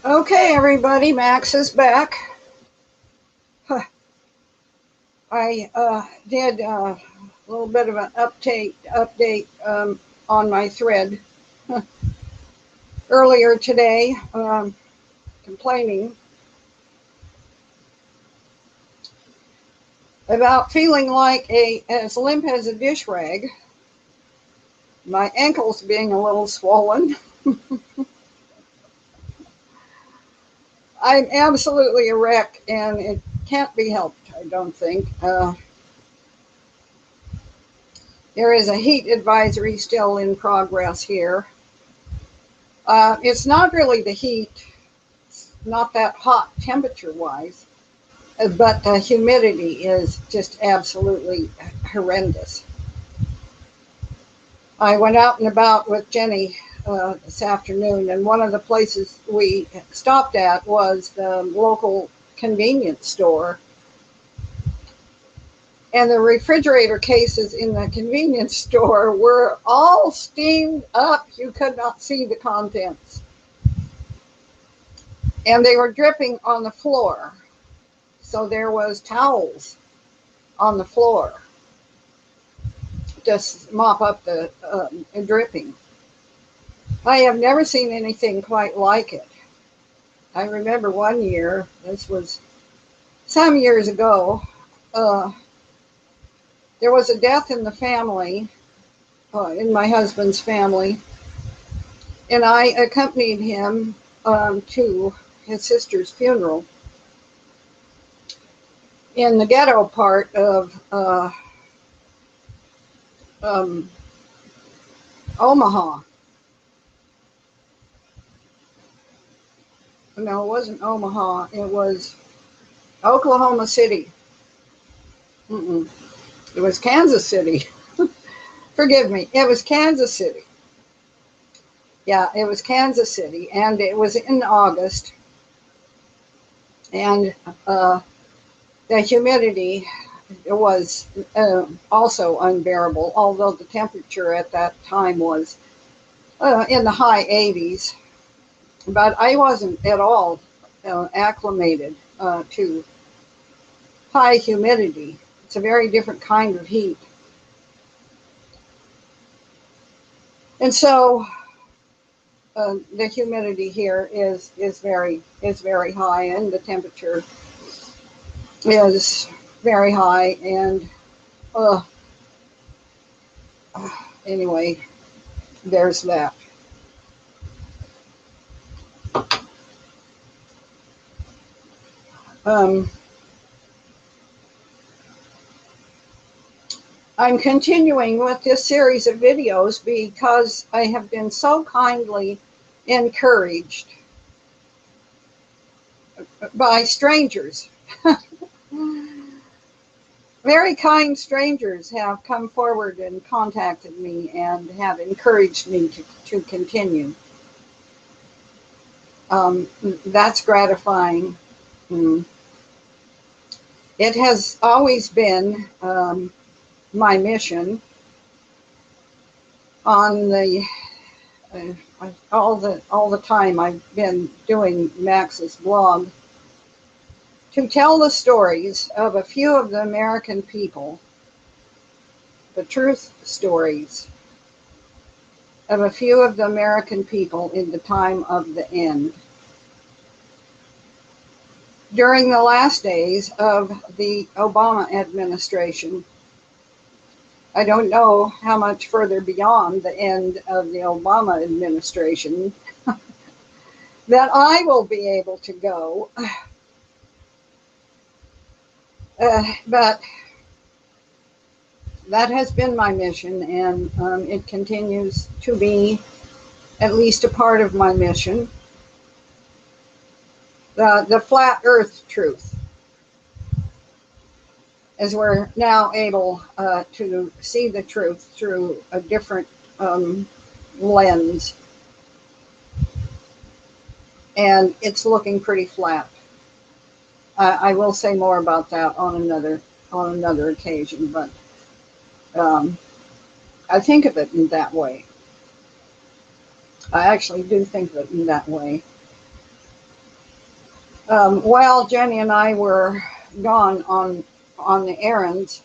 Okay, everybody, Max is back. Huh. I did a little bit of an update on my thread earlier today, complaining about feeling like as limp as a dish rag, my ankles being a little swollen. I'm absolutely a wreck, and it can't be helped, I don't think. There is a heat advisory still in progress here. It's not really the heat, it's not that hot temperature-wise, but the humidity is just absolutely horrendous. I went out and about with Jenny this afternoon, and one of the places we stopped at was the local convenience store. And the refrigerator cases in the convenience store were all steamed up. You could not see the contents. And they were dripping on the floor. So there was towels on the floor to mop up the dripping. I have never seen anything quite like it. I remember one year, this was some years ago, there was a death in the family, in my husband's family, and I accompanied him to his sister's funeral in the ghetto part of Omaha. No, it wasn't Omaha. It was Oklahoma City. It was Kansas City. Forgive me. It was Kansas City. Yeah, it was Kansas City, and it was in August. And the humidity was also unbearable, although the temperature at that time was in the high 80s. But I wasn't at all acclimated to high humidity. It's a very different kind of heat. And so the humidity here is very high, and the temperature is very high. And anyway, there's that. I'm continuing with this series of videos because I have been so kindly encouraged by strangers. Very kind strangers have come forward and contacted me and have encouraged me to continue. That's gratifying. It has always been my mission on the all the time I've been doing Max's blog, to tell the stories of a few of the American people, the truth stories of a few of the American people in the time of the end. During the last days of the Obama administration, I don't know how much further beyond the end of the Obama administration that I will be able to go. But that has been my mission, and it continues to be at least a part of my mission. The flat earth truth, as we're now able to see the truth through a different lens. And it's looking pretty flat. I will say more about that on another occasion, but I think of it in that way. I actually do think of it in that way. While Jenny and I were gone on the errands,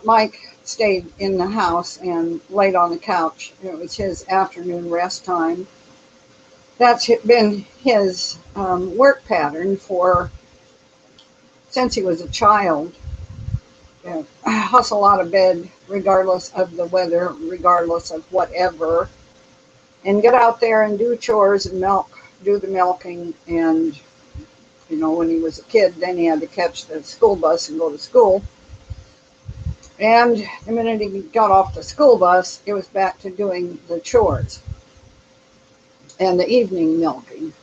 Mike stayed in the house and laid on the couch. It was his afternoon rest time. That's been his work pattern for since he was a child. Hustle out of bed regardless of the weather, regardless of whatever, and get out there and do chores and do the milking. And when he was a kid, then he had to catch the school bus and go to school. And the minute he got off the school bus, it was back to doing the chores and the evening milking.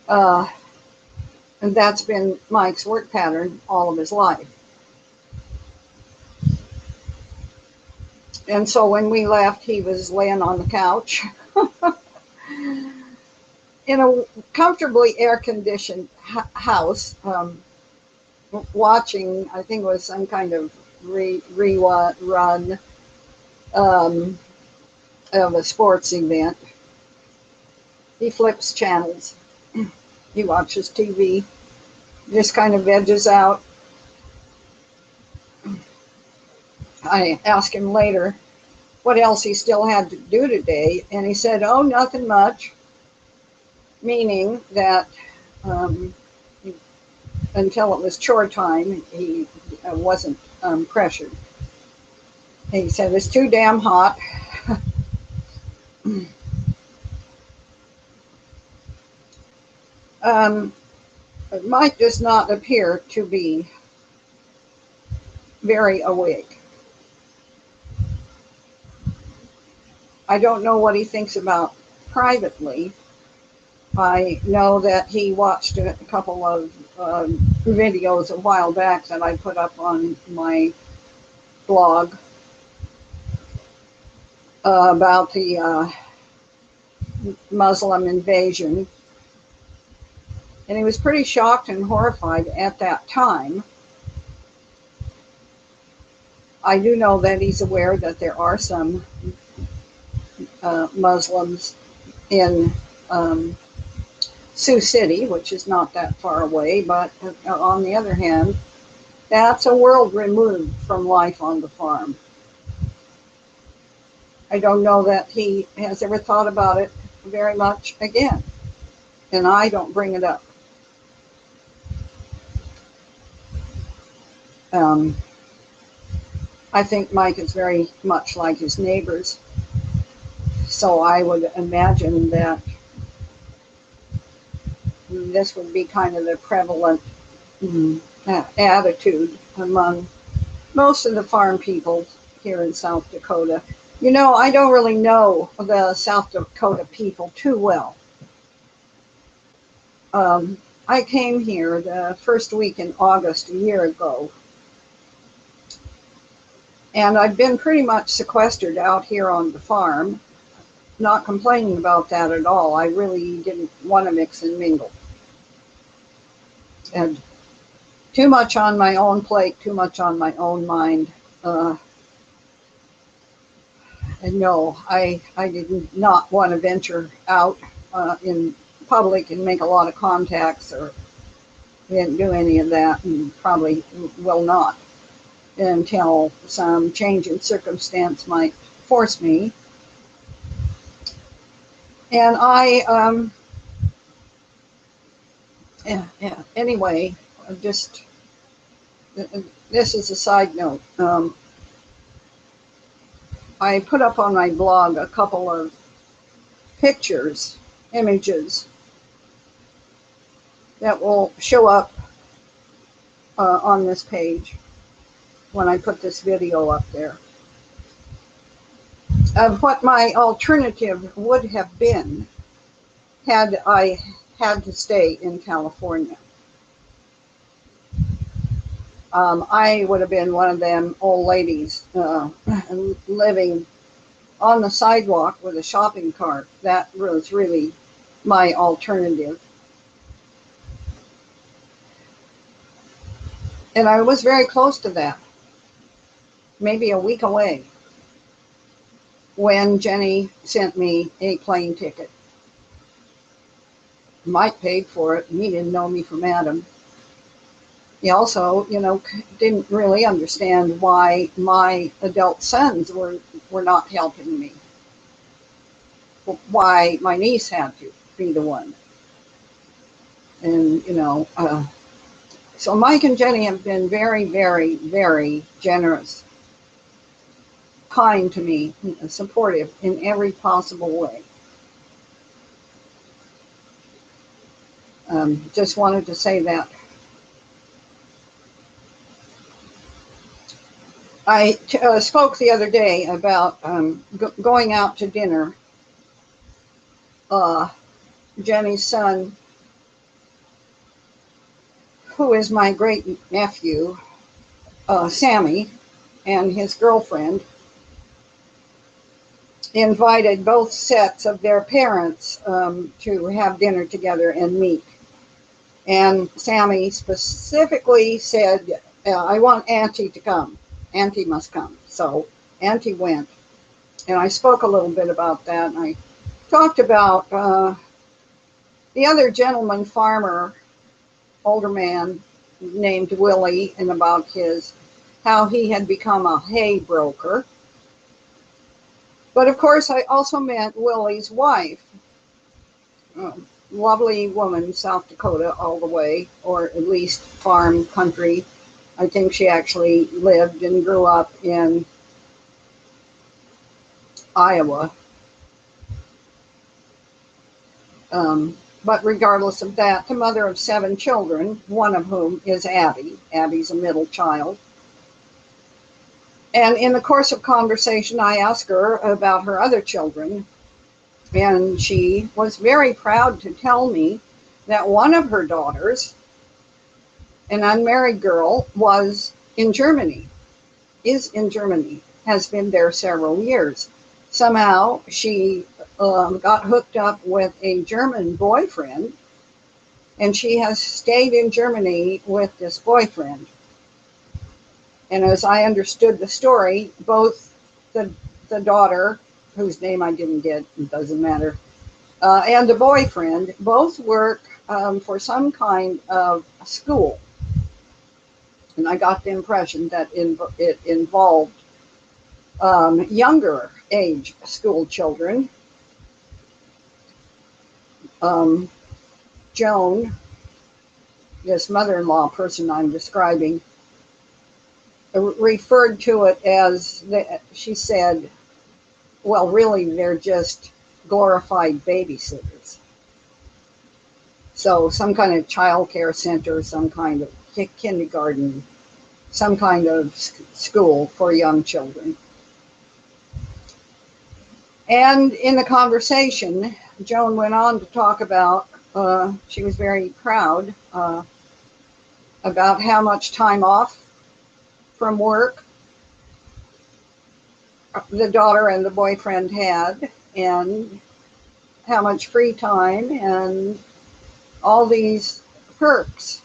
And that's been Mike's work pattern all of his life. And so when we left, he was laying on the couch in a comfortably air-conditioned house, watching, I think it was some kind of rerun of a sports event. He flips channels. He watches TV, just kind of veggies out. I asked him later what else he still had to do today, and he said, "Oh, nothing much," meaning that until it was chore time, he wasn't pressured. He said, "It's too damn hot." Mike does not appear to be very awake. I don't know what he thinks about privately. I know that he watched a couple of videos a while back that I put up on my blog about the Muslim invasion. And he was pretty shocked and horrified at that time. I do know that he's aware that there are some Muslims in Sioux City, which is not that far away, but on the other hand, that's a world removed from life on the farm. I don't know that he has ever thought about it very much again, and I don't bring it up. I think Mike is very much like his neighbors, so I would imagine that this would be kind of the prevalent attitude among most of the farm people here in South Dakota. I don't really know the South Dakota people too well. I came here the first week in August a year ago, and I've been pretty much sequestered out here on the farm, not complaining about that at all. I really didn't want to mix and mingle. And too much on my own plate, too much on my own mind. And no, I did not want to venture out in public and make a lot of contacts, or didn't do any of that, and probably will not until some change in circumstance might force me. And anyway, just this is a side note. I put up on my blog a couple of pictures, images that will show up on this page when I put this video up there, of what my alternative would have been had I had to stay in California. I would have been one of them old ladies living on the sidewalk with a shopping cart. That was really my alternative. And I was very close to that, maybe a week away. when Jenny sent me a plane ticket. Mike paid for it, and he didn't know me from Adam. He also, didn't really understand why my adult sons were not helping me. Why my niece had to be the one. And, so Mike and Jenny have been very, very, very generous, kind to me, supportive in every possible way. Just wanted to say that. I spoke the other day about going out to dinner. Jenny's son, who is my great nephew, Sammy, and his girlfriend, invited both sets of their parents to have dinner together and meet. And Sammy specifically said, I want Auntie to come. Auntie must come. So Auntie went. And I spoke a little bit about that. And I talked about the other gentleman farmer, older man named Willie, and about how he had become a hay broker. But of course, I also met Willie's wife, lovely woman, South Dakota all the way, or at least farm country. I think she actually lived and grew up in Iowa. But regardless of that, the mother of 7 children, one of whom is Abby. Abby's a middle child. And in the course of conversation, I asked her about her other children, and she was very proud to tell me that one of her daughters, an unmarried girl, is in Germany, has been there several years. Somehow she got hooked up with a German boyfriend, and she has stayed in Germany with this boyfriend. And as I understood the story, both the daughter, whose name I didn't get, it doesn't matter, and the boyfriend both work for some kind of school. And I got the impression that it involved younger age school children. Joan, this mother-in-law person I'm describing, referred to it as, she said, well, really, they're just glorified babysitters. So some kind of child care center, some kind of kindergarten, some kind of school for young children. And in the conversation, Joan went on to talk about, she was very proud about how much time off from work the daughter and the boyfriend had, and how much free time and all these perks.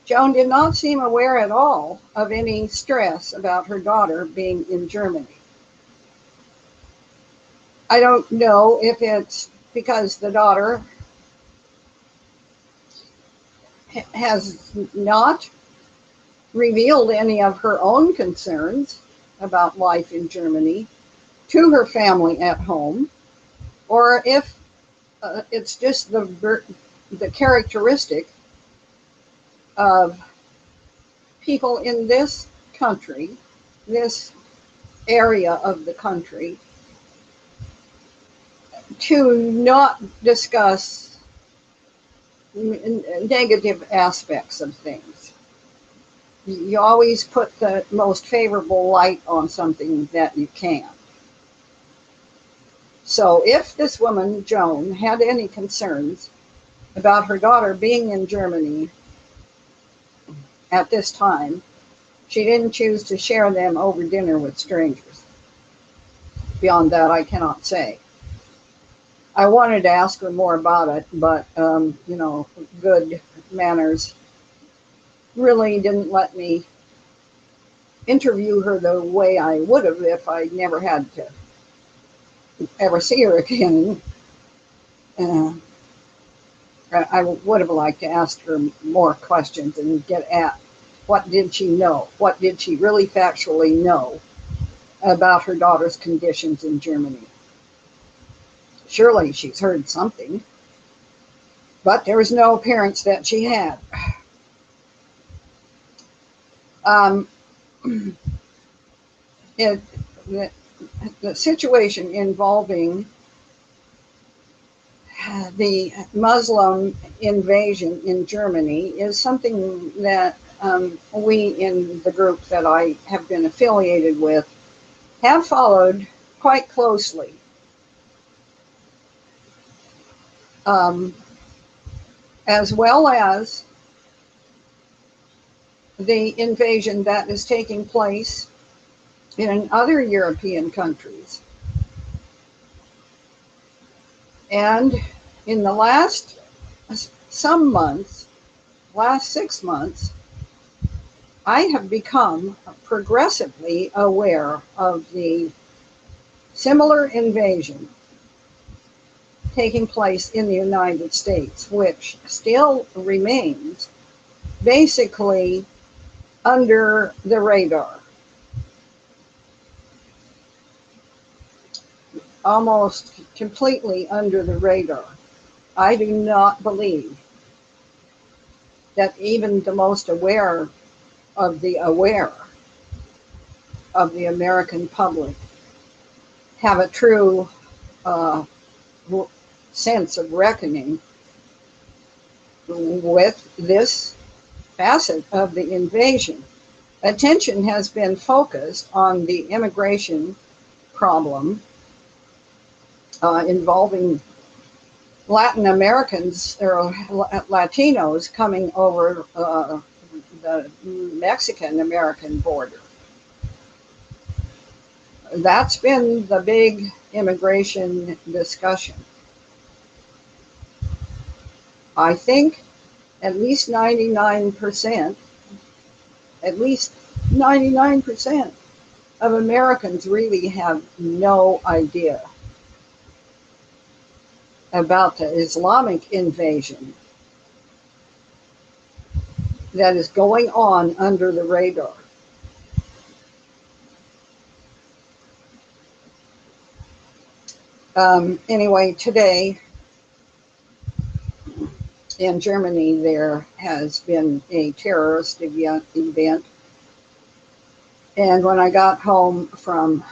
Joan did not seem aware at all of any stress about her daughter being in Germany. I don't know if it's because the daughter has not revealed any of her own concerns about life in Germany to her family at home, or if it's just the characteristic of people in this country, this area of the country, to not discuss negative aspects of things. You always put the most favorable light on something that you can. So if this woman, Joan, had any concerns about her daughter being in Germany at this time, she didn't choose to share them over dinner with strangers. Beyond that, I cannot say. I wanted to ask her more about it, but, good manners really didn't let me interview her the way I would have if I never had to ever see her again. Uh, I would have liked to ask her more questions and get at what did she know? What did she really factually know about her daughter's conditions in Germany? Surely she's heard something, but there was no appearance that she had. Um, it, the, the situation involving the Muslim invasion in Germany is something that we in the group that I have been affiliated with have followed quite closely. Um, as well as the invasion that is taking place in other European countries. And in the last some months, last 6 months, I have become progressively aware of the similar invasion taking place in the United States, which still remains basically under the radar. Almost completely under the radar. I do not believe that even the most aware of the American public have a true uh, sense of reckoning with this facet of the invasion. Attention has been focused on the immigration problem involving Latin Americans or Latinos coming over the Mexican American border. That's been the big immigration discussion. I think at least 99%, at least 99% of Americans really have no idea about the Islamic invasion that is going on under the radar. Anyway, today in Germany, there has been a terrorist event. And when I got home from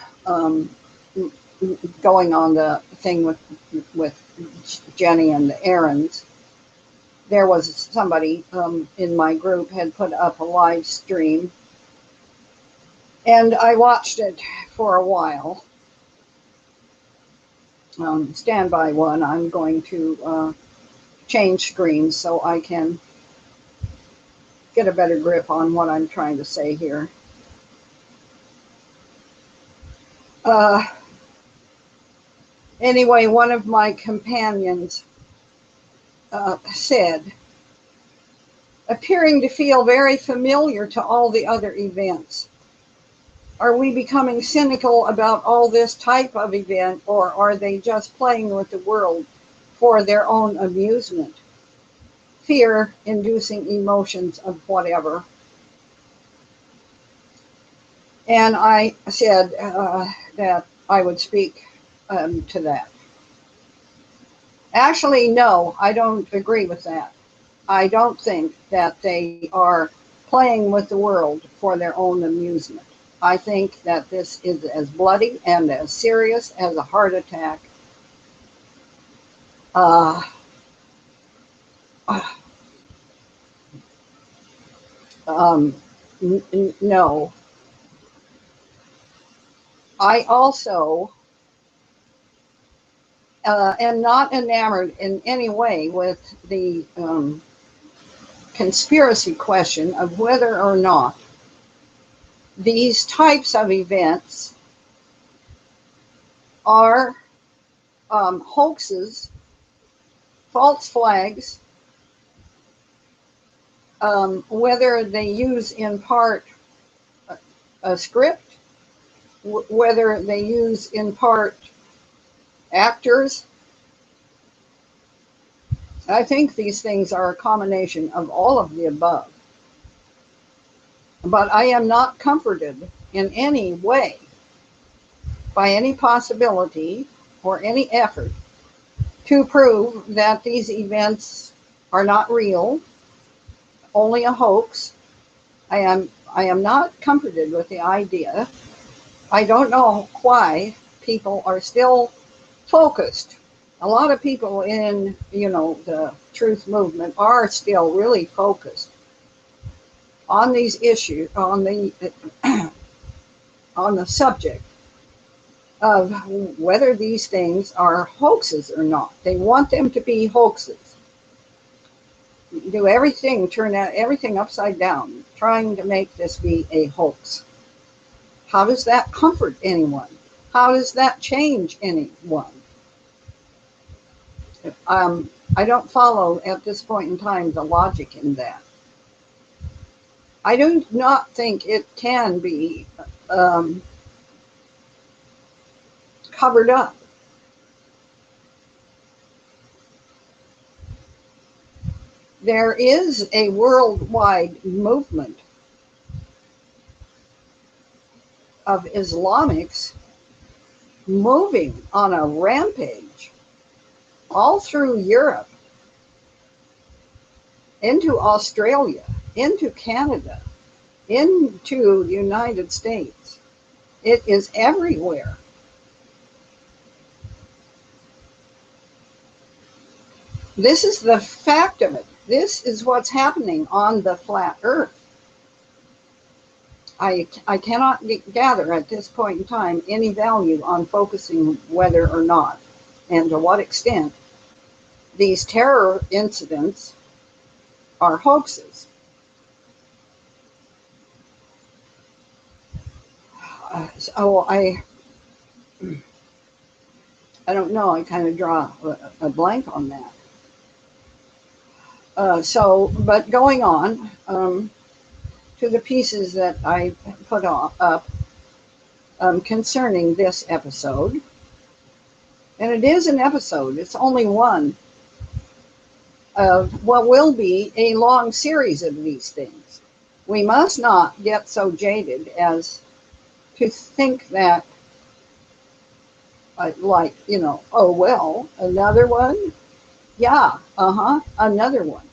going on the thing with Jenny and the errands, there was somebody in my group had put up a live stream, and I watched it for a while. Stand by one. I'm going to change screens so I can get a better grip on what I'm trying to say here. Uh, anyway, one of my companions said, appearing to feel very familiar to all the other events. Are we becoming cynical about all this type of event, or are they just playing with the world for their own amusement? Fear inducing emotions of whatever. And I said that I would speak to that. Actually, no, I don't agree with that. I don't think that they are playing with the world for their own amusement. I think that this is as bloody and as serious as a heart attack. Uh, no. I also am not enamored in any way with the conspiracy question of whether or not these types of events are hoaxes, false flags, whether they use in part a script, whether they use in part actors. I think these things are a combination of all of the above. But I am not comforted in any way by any possibility or any effort to prove that these events are not real, only a hoax. I am not comforted with the idea. I don't know why people are still focused. A lot of people in, the truth movement are still really focused on these issues, on the subject of whether these things are hoaxes or not. They want them to be hoaxes. Do everything, turn everything upside down, trying to make this be a hoax. How does that comfort anyone? How does that change anyone? I don't follow at this point in time the logic in that. I do not think it can be covered up. There is a worldwide movement of Islamics moving on a rampage all through Europe, into Australia, into Canada, into the United States. It is everywhere. This is the fact of it. This is what's happening on the flat earth. I cannot gather at this point in time any value on focusing whether or not and to what extent these terror incidents are hoaxes. So I don't know. I kind of draw a blank on that. But going on to the pieces that I put up concerning this episode, and it is an episode. It's only one of what will be a long series of these things. We must not get so jaded as to think that, oh, well, another one? Yeah, another one.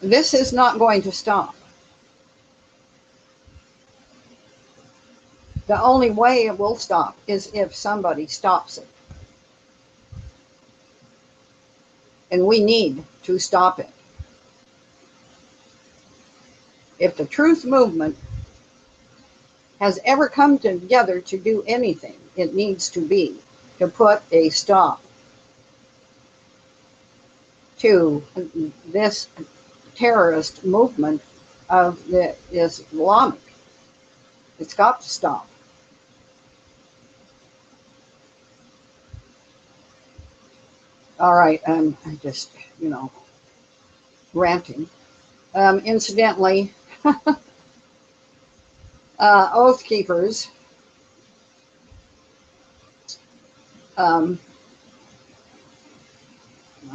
This is not going to stop. The only way it will stop is if somebody stops it. And we need to stop it. If the truth movement has ever come together to do anything, it needs to be to put a stop to this terrorist movement of the Islamic. It's got to stop. All right, I'm just, ranting. Incidentally, Oath Keepers, let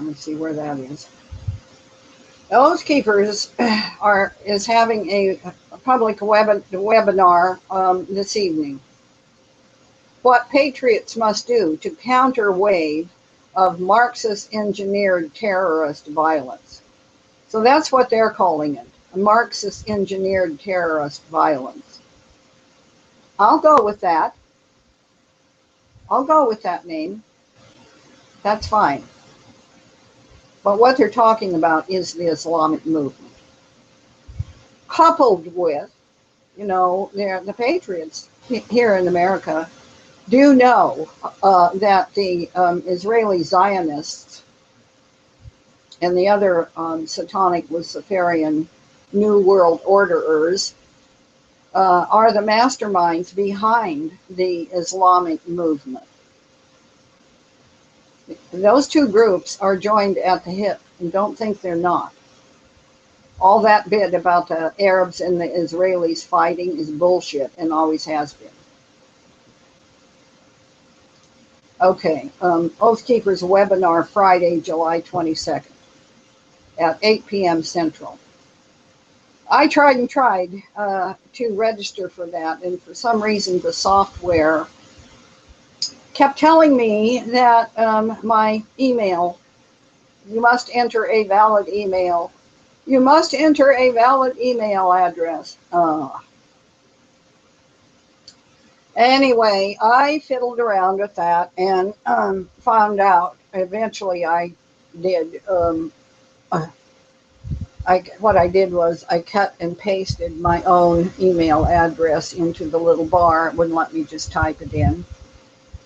me see where that is. Oath Keepers is having a public webinar this evening. What patriots must do to counter wave of Marxist-engineered terrorist violence. So that's what they're calling it, Marxist-engineered terrorist violence. I'll go with that. I'll go with that name. That's fine. But what they're talking about is the Islamic movement. Coupled with, the patriots here in America do know that the Israeli Zionists and the other satanic Luciferian New World Orderers are the masterminds behind the Islamic movement. Those two groups are joined at the hip, and don't think they're not. All that bit about the Arabs and the Israelis fighting is bullshit and always has been. Okay, Oath Keepers webinar Friday, July 22nd at 8 p.m. Central. I tried and tried to register for that, and for some reason the software kept telling me that my email, you must enter a valid email. You must enter a valid email address. Anyway, I fiddled around with that and found out. Eventually, I did. What I did was I cut and pasted my own email address into the little bar. It wouldn't let me just type it in,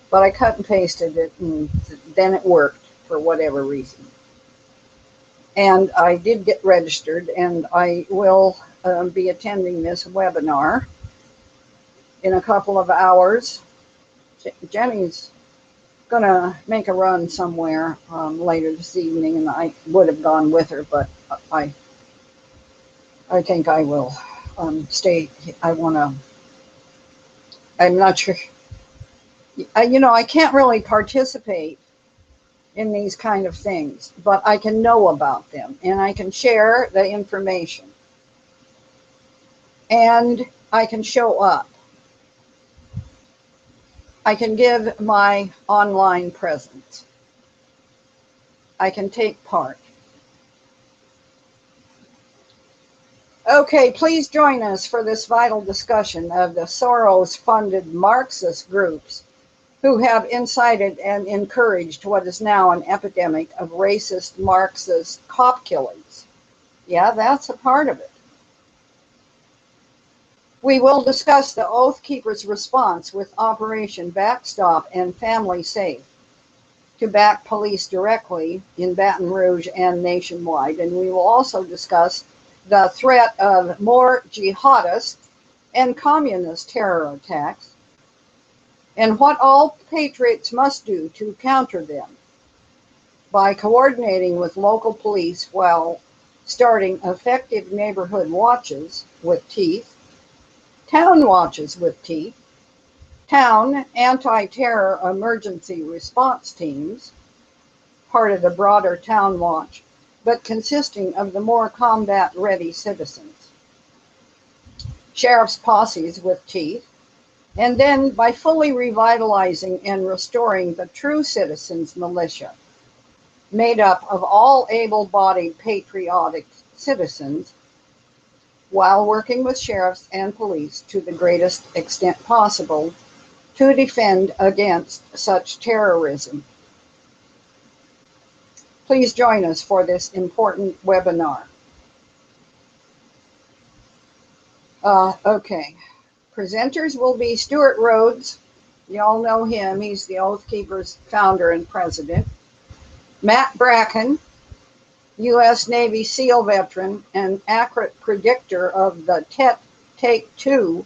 but I cut and pasted it, and then it worked for whatever reason. And I did get registered, and I will be attending this webinar in a couple of hours. Jenny's going to make a run somewhere later this evening, and I would have gone with her, but I think I will stay. I'm not sure. I can't really participate in these kind of things, but I can know about them and I can share the information and I can show up. I can give my online presence. I can take part. Okay, please join us for this vital discussion of the Soros-funded Marxist groups who have incited and encouraged what is now an epidemic of racist Marxist cop killings. Yeah, that's a part of it. We will discuss the Oath Keepers' response with Operation Backstop and Family Safe to back police directly in Baton Rouge and nationwide. And we will also discuss the threat of more jihadist and communist terror attacks and what all patriots must do to counter them by coordinating with local police while starting effective neighborhood watches with teeth, town watches with teeth, town anti-terror emergency response teams, part of the broader town watch, but consisting of the more combat-ready citizens, sheriff's posses with teeth, and then by fully revitalizing and restoring the true citizens' militia, made up of all able-bodied patriotic citizens, while working with sheriffs and police to the greatest extent possible to defend against such terrorism. Please join us for this important webinar. Okay, presenters will be Stuart Rhodes. You all know him. He's the Oath Keepers founder and president. Matt Bracken, U.S. Navy SEAL veteran and accurate predictor of the Take Two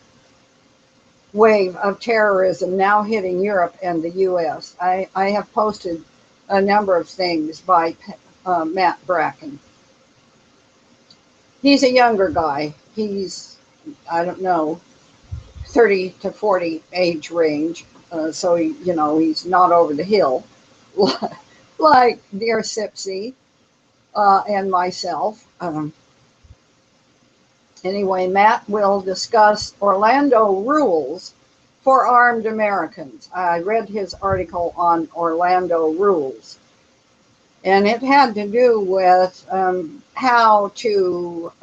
wave of terrorism now hitting Europe and the U.S. I have posted a number of things by Matt Bracken. He's a younger guy. He's, I don't know, 30 to 40 age range. So, he's not over the hill like dear Sipsy and myself. Anyway, Matt will discuss Orlando rules for armed Americans. I read his article on Orlando rules, and it had to do with how to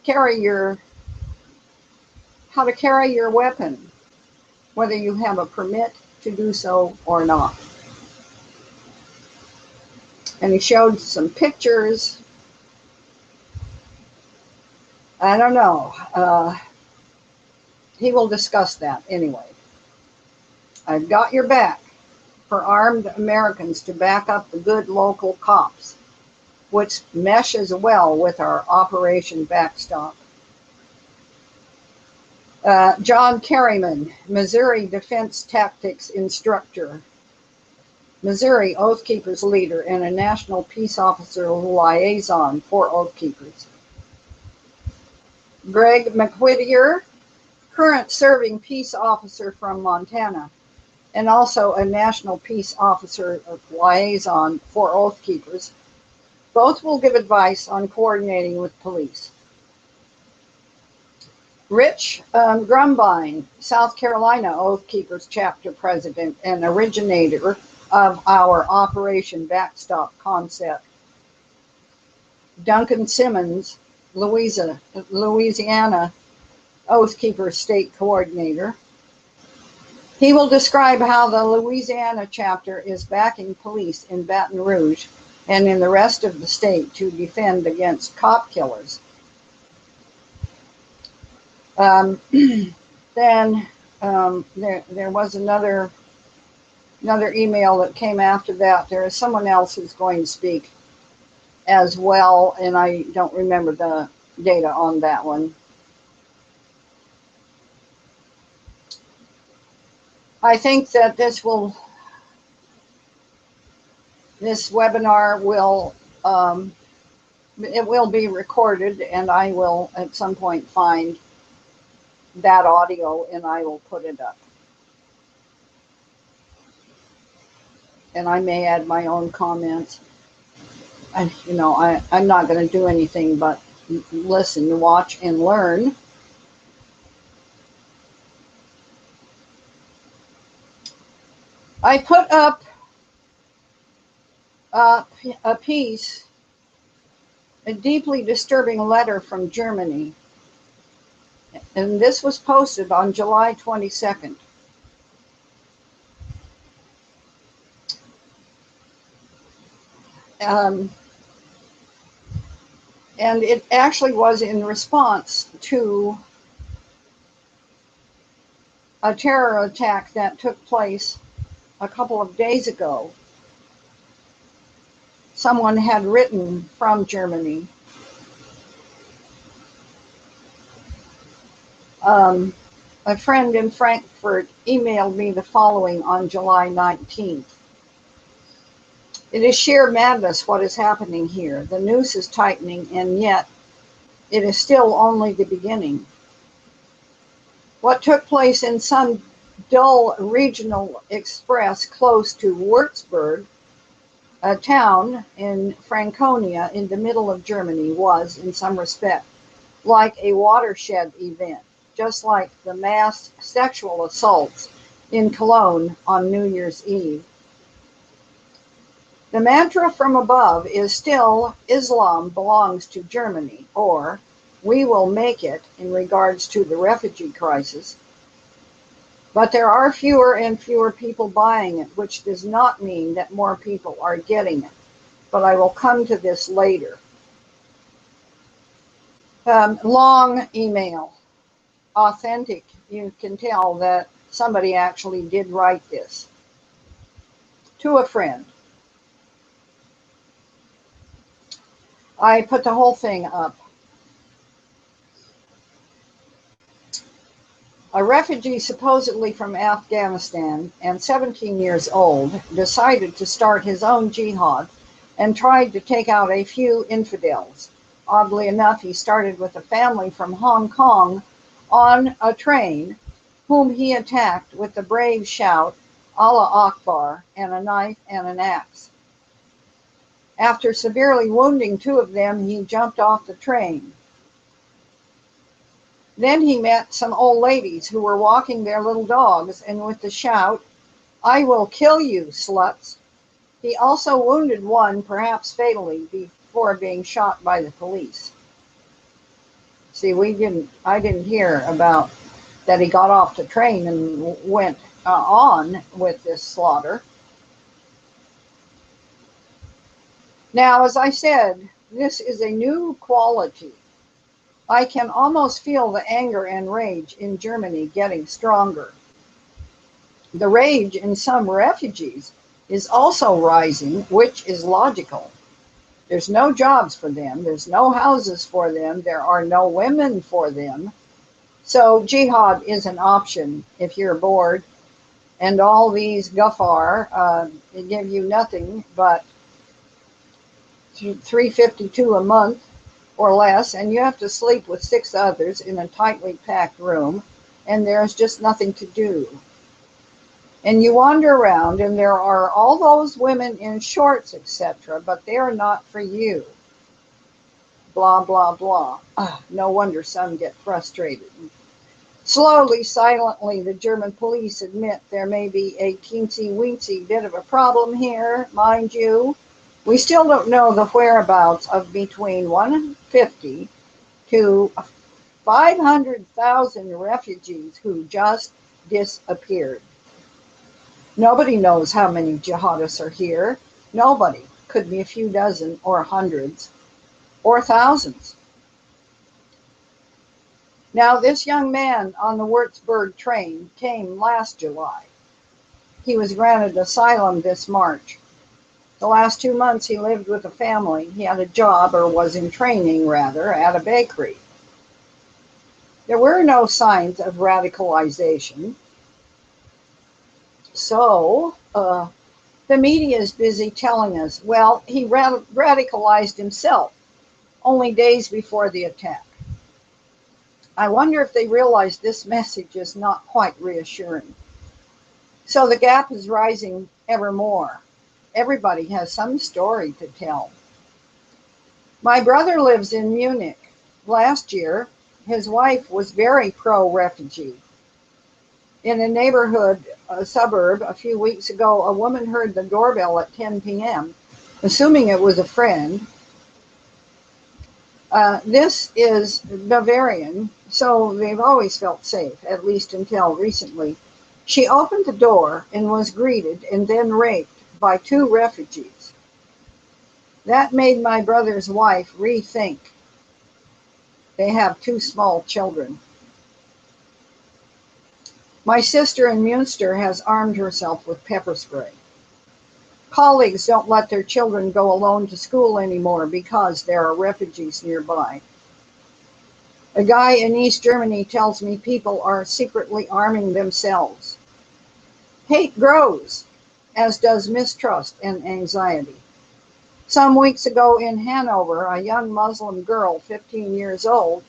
carry your weapon, whether you have a permit to do so or not. And he showed some pictures. I don't know. He will discuss that anyway. I've got your back for armed Americans to back up the good local cops, which meshes well with our Operation Backstop. John Kerryman, Missouri Defense Tactics instructor. Missouri Oath Keepers leader and a national peace officer liaison for Oath Keepers. Greg McWhittier, current serving peace officer from Montana, and also a national peace officer liaison for Oath Keepers. Both will give advice on coordinating with police. Rich Grumbine, South Carolina Oath Keepers chapter president and originator of our Operation Backstop concept. Duncan Simmons, Louisiana Oath Keepers state coordinator. He will describe how the Louisiana chapter is backing police in Baton Rouge and in the rest of the state to defend against cop killers. Then there was another email that came after that. There is someone else who's going to speak as well, and I don't remember the data on that one. I think that this webinar will it will be recorded, and I will at some point find that audio and I will put it up. And I may add my own comments. I'm not going to do anything but listen, watch, and learn. I put up a piece, a deeply disturbing letter from Germany, and this was posted on July 22nd. And it actually was in response to a terror attack that took place a couple of days ago. Someone had written from Germany. A friend in Frankfurt emailed me the following on July 19th. It is sheer madness what is happening here. The noose is tightening, and yet it is still only the beginning. What took place in some dull regional express close to Würzburg, a town in Franconia in the middle of Germany, was, in some respect, like a watershed event, just like the mass sexual assaults in Cologne on New Year's Eve. The mantra from above is still Islam belongs to Germany, or we will make it in regards to the refugee crisis. But there are fewer and fewer people buying it, which does not mean that more people are getting it. But I will come to this later. Long email, authentic. You can tell that somebody actually did write this to a friend. I put the whole thing up. A refugee supposedly from Afghanistan and 17 years old decided to start his own jihad and tried to take out a few infidels. Oddly enough, he started with a family from Hong Kong on a train whom he attacked with the brave shout, Allah Akbar, and a knife and an axe. After severely wounding two of them, he jumped off the train. Then he met some old ladies who were walking their little dogs, and with the shout, I will kill you, sluts, he also wounded one, perhaps fatally, before being shot by the police. See, I didn't hear about that he got off the train and went on with this slaughter. Now, as I said, this is a new quality. I can almost feel the anger and rage in Germany getting stronger. The rage in some refugees is also rising, which is logical. There's no jobs for them. There's no houses for them. There are no women for them. So jihad is an option if you're bored. And all these guffar they give you nothing but $3.52 a month or less, and you have to sleep with 6 others in a tightly packed room, and there's just nothing to do. And you wander around, and there are all those women in shorts, etc., but they are not for you. Blah, blah, blah. No wonder some get frustrated. Slowly, silently, the German police admit there may be a teensy-weensy bit of a problem here, mind you. We still don't know the whereabouts of between 150 to 500,000 refugees who just disappeared. Nobody knows how many jihadists are here. Nobody. Could be a few dozen or hundreds or thousands. Now, this young man on the Würzburg train came last July. He was granted asylum this March. The last 2 months he lived with a family. He had a job, or was in training rather, at a bakery. There were no signs of radicalization. So, the media is busy telling us, well, he radicalized himself only days before the attack. I wonder if they realize this message is not quite reassuring. So the gap is rising ever more. Everybody has some story to tell. My brother lives in Munich. Last year, his wife was very pro-refugee. In a neighborhood, a suburb, a few weeks ago, a woman heard the doorbell at 10 p.m., assuming it was a friend. This is Bavarian, so they've always felt safe, at least until recently. She opened the door and was greeted and then raped by 2 refugees. That made my brother's wife rethink. They have 2 small children. My sister in Munster has armed herself with pepper spray. Colleagues don't let their children go alone to school anymore because there are refugees nearby. A guy in East Germany tells me people are secretly arming themselves. Hate grows, as does mistrust and anxiety. Some weeks ago in Hanover, a young Muslim girl, 15 years old,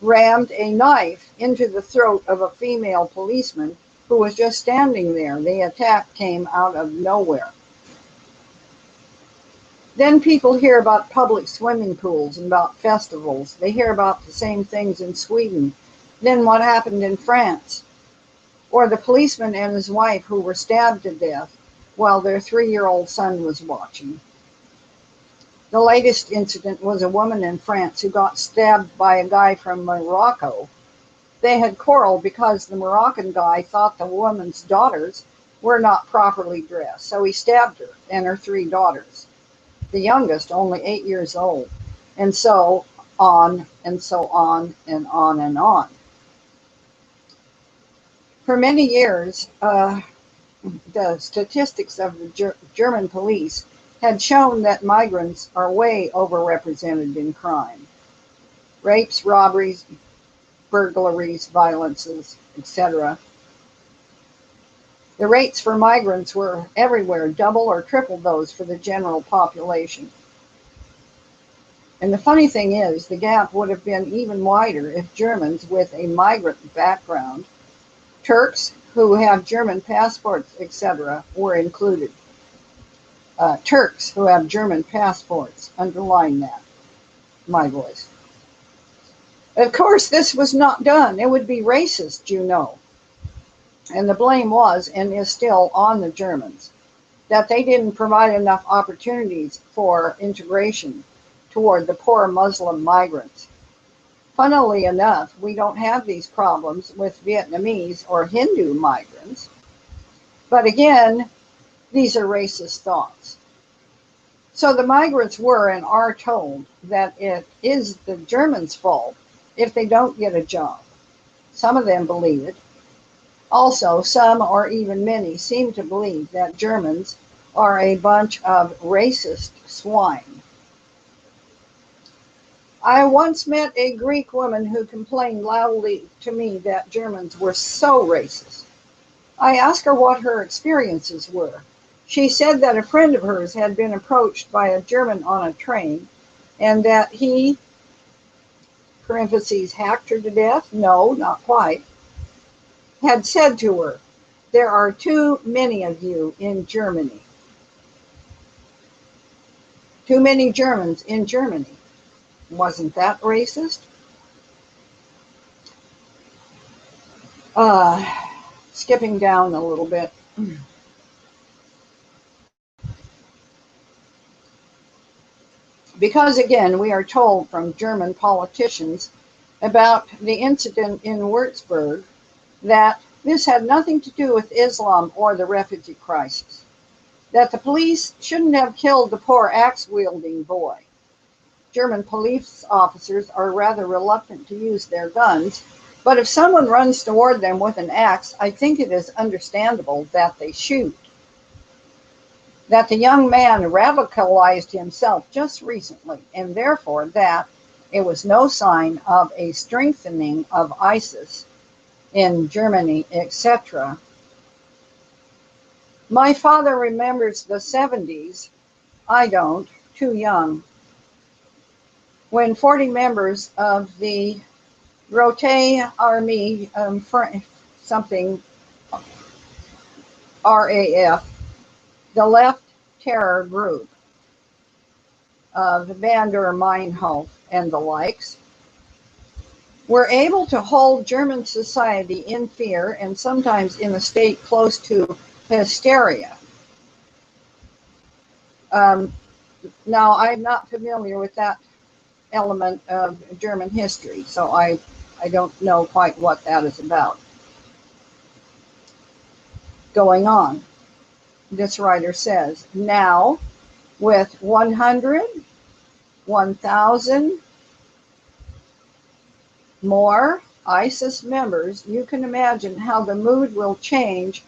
rammed a knife into the throat of a female policeman who was just standing there. The attack came out of nowhere. Then people hear about public swimming pools and about festivals. They hear about the same things in Sweden. Then what happened in France? Or the policeman and his wife who were stabbed to death while their 3-year-old son was watching. The latest incident was a woman in France who got stabbed by a guy from Morocco. They had quarreled because the Moroccan guy thought the woman's daughters were not properly dressed, so he stabbed her and her 3 daughters. The youngest only 8 years old, and so on and so on and on and on. For many years, the statistics of the German police had shown that migrants are way overrepresented in crime. Rapes, robberies, burglaries, violences, etc. The rates for migrants were everywhere double or triple those for the general population. And the funny thing is, the gap would have been even wider if Germans with a migrant background, Turks who have German passports, etc., were included. Turks who have German passports, underline that, my voice. Of course, this was not done. It would be racist, you know. And the blame was and is still on the Germans, that they didn't provide enough opportunities for integration toward the poor Muslim migrants. Funnily enough, we don't have these problems with Vietnamese or Hindu migrants. But again, these are racist thoughts. So the migrants were and are told that it is the Germans' fault if they don't get a job. Some of them believe it. Also, some or even many seem to believe that Germans are a bunch of racist swine. I once met a Greek woman who complained loudly to me that Germans were so racist. I asked her what her experiences were. She said that a friend of hers had been approached by a German on a train and that he, parentheses, hacked her to death? No, not quite. Had said to her, "There are too many of you in Germany." Too many Germans in Germany. Wasn't that racist? Uh, Skipping down a little bit. Because again, we are told from German politicians about the incident in Würzburg that this had nothing to do with Islam or the refugee crisis, that the police shouldn't have killed the poor axe-wielding boy. German police officers are rather reluctant to use their guns, but if someone runs toward them with an axe, I think it is understandable that they shoot. That the young man radicalized himself just recently, and therefore that it was no sign of a strengthening of ISIS in Germany, etc. My father remembers the 70s. I don't, too young, when 40 members of the Rote Army, something RAF, the left terror group of Vander Meinhof and the likes, were able to hold German society in fear and sometimes in a state close to hysteria. Now, I'm not familiar with that element of German history, so I don't know quite what that is about. Going on, this writer says, now with 100, 1,000 more ISIS members, you can imagine how the mood will change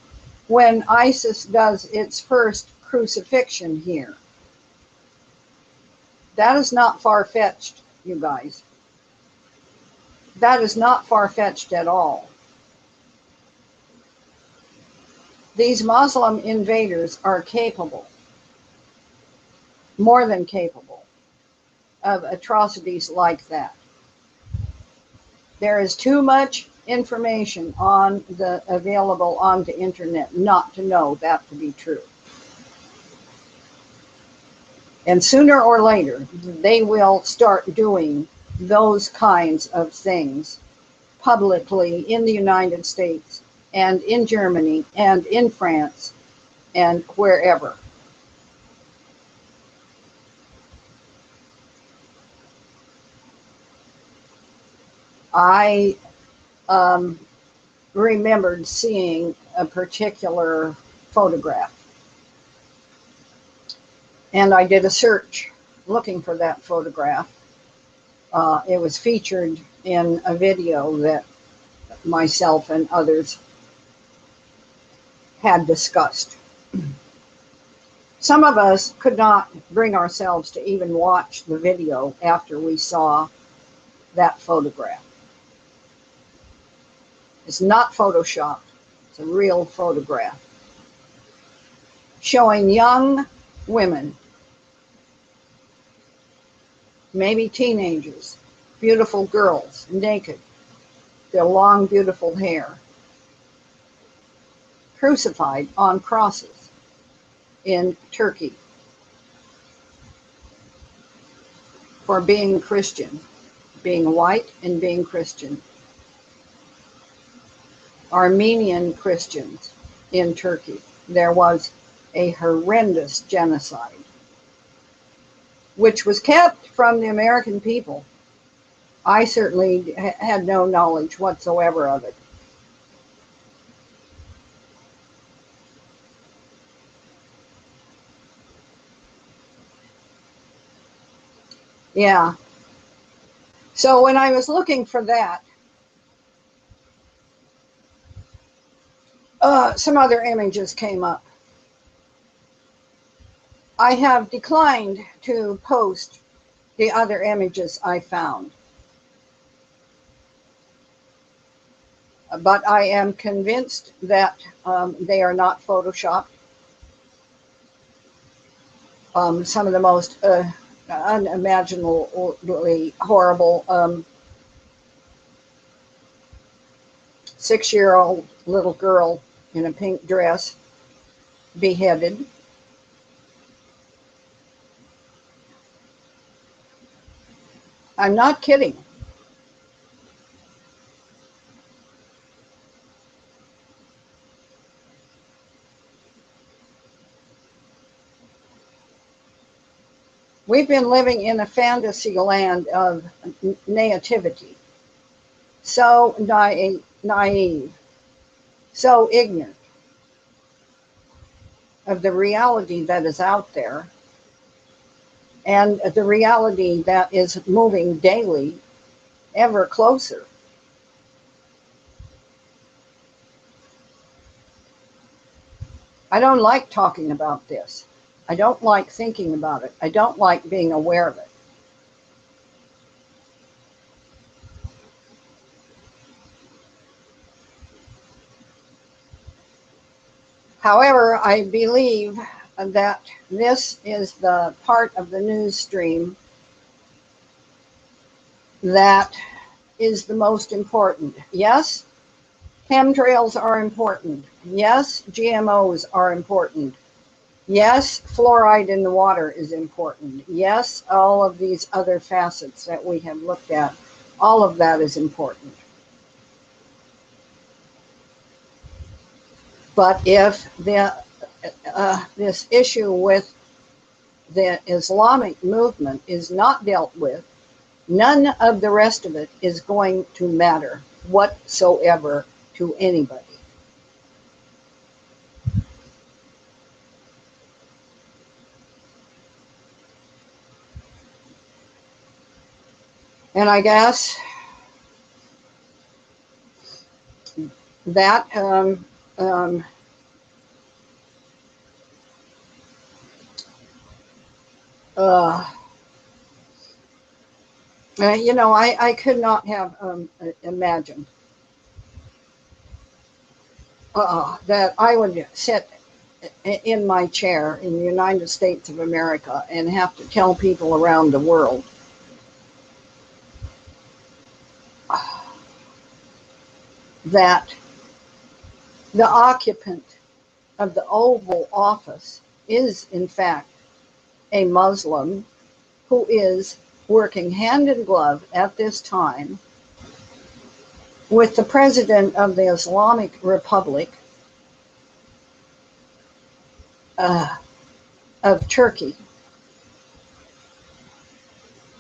when ISIS does its first crucifixion here. That is not far-fetched, you guys. That is not far-fetched at all. These Muslim invaders are capable, more than capable, of atrocities like that. There is too much information available on the internet not to know that to be true. And sooner or later, they will start doing those kinds of things publicly in the United States and in Germany and in France and wherever. I remembered seeing a particular photograph, and I did a search looking for that photograph. It was featured in a video that myself and others had discussed. Some of us could not bring ourselves to even watch the video after we saw that photograph. It's not photoshopped, it's a real photograph showing young women, maybe teenagers, beautiful girls, naked, their long, beautiful hair, crucified on crosses in Turkey for being Christian, being white and being Christian. Armenian Christians in Turkey. There was a horrendous genocide, which was kept from the American people. I certainly had no knowledge whatsoever of it. Yeah. So when I was looking for that, some other images came up. I have declined to post the other images I found. but I am convinced that they are not photoshopped. Some of the most unimaginably horrible 6-year-old little girl in a pink dress beheaded. I'm not kidding. We've been living in a fantasy land of naivety, so naive, so ignorant of the reality that is out there and the reality that is moving daily ever closer. I don't like talking about this. I don't like thinking about it. I don't like being aware of it. However, I believe that this is the part of the news stream that is the most important. Yes, chemtrails are important. Yes, GMOs are important. Yes, fluoride in the water is important. Yes, all of these other facets that we have looked at, all of that is important. But if this issue with the Islamic movement is not dealt with, none of the rest of it is going to matter whatsoever to anybody. And I guess that uh, I could not have imagined that I would sit in my chair in the United States of America and have to tell people around the world that the occupant of the Oval Office is, in fact, a Muslim who is working hand in glove at this time with the president of the Islamic Republic of Turkey.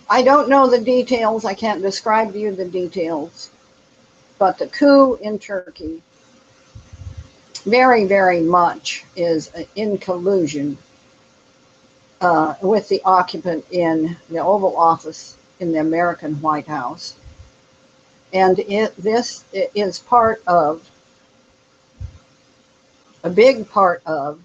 I don't know the details. I can't describe to you the details. But the coup in Turkey very, very much is in collusion with the occupant in the Oval Office in the American White House. And this is part of, a big part of,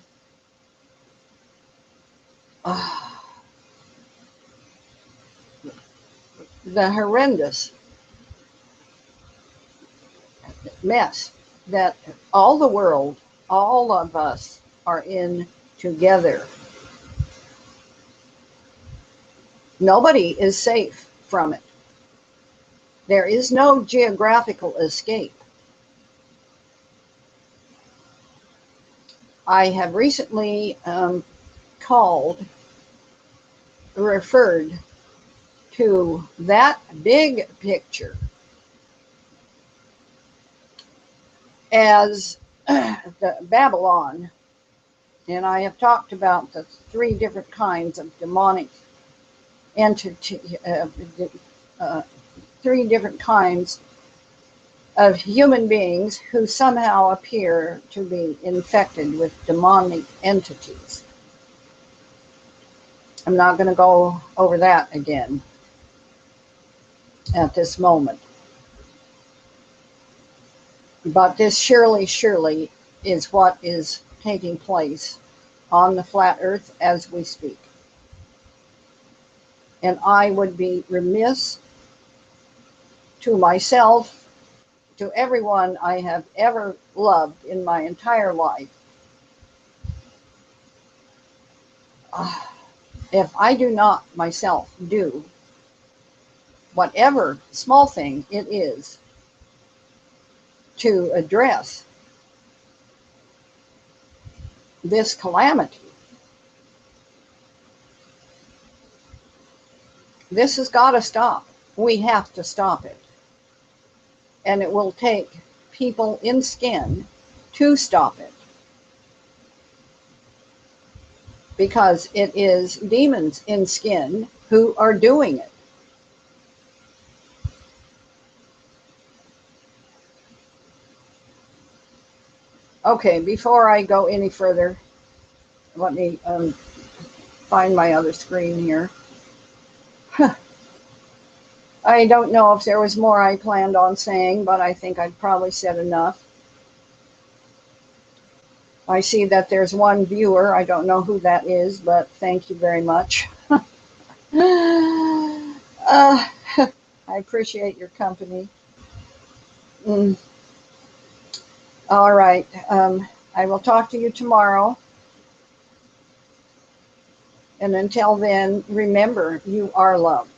the horrendous mess that all the world, all of us are in together. Nobody is safe from it. There is no geographical escape. I have recently referred to that big picture as the Babylon, and I have talked about the 3 different kinds of demonic entity, 3 different kinds of human beings who somehow appear to be infected with demonic entities. I'm not going to go over that again at this moment. But this surely is what is taking place on the flat earth as we speak. And I would be remiss to myself, to everyone I have ever loved in my entire life, if I do not myself do whatever small thing it is to address this calamity, this has got to stop. We have to stop it. And it will take people in skin to stop it, because it is demons in skin who are doing it. Okay, before I go any further, let me find my other screen here. I don't know if there was more I planned on saying, but I think I've probably said enough. I see that there's one viewer. I don't know who that is, but thank you very much. I appreciate your company. Mm. All right. I will talk to you tomorrow. And until then, remember, you are loved.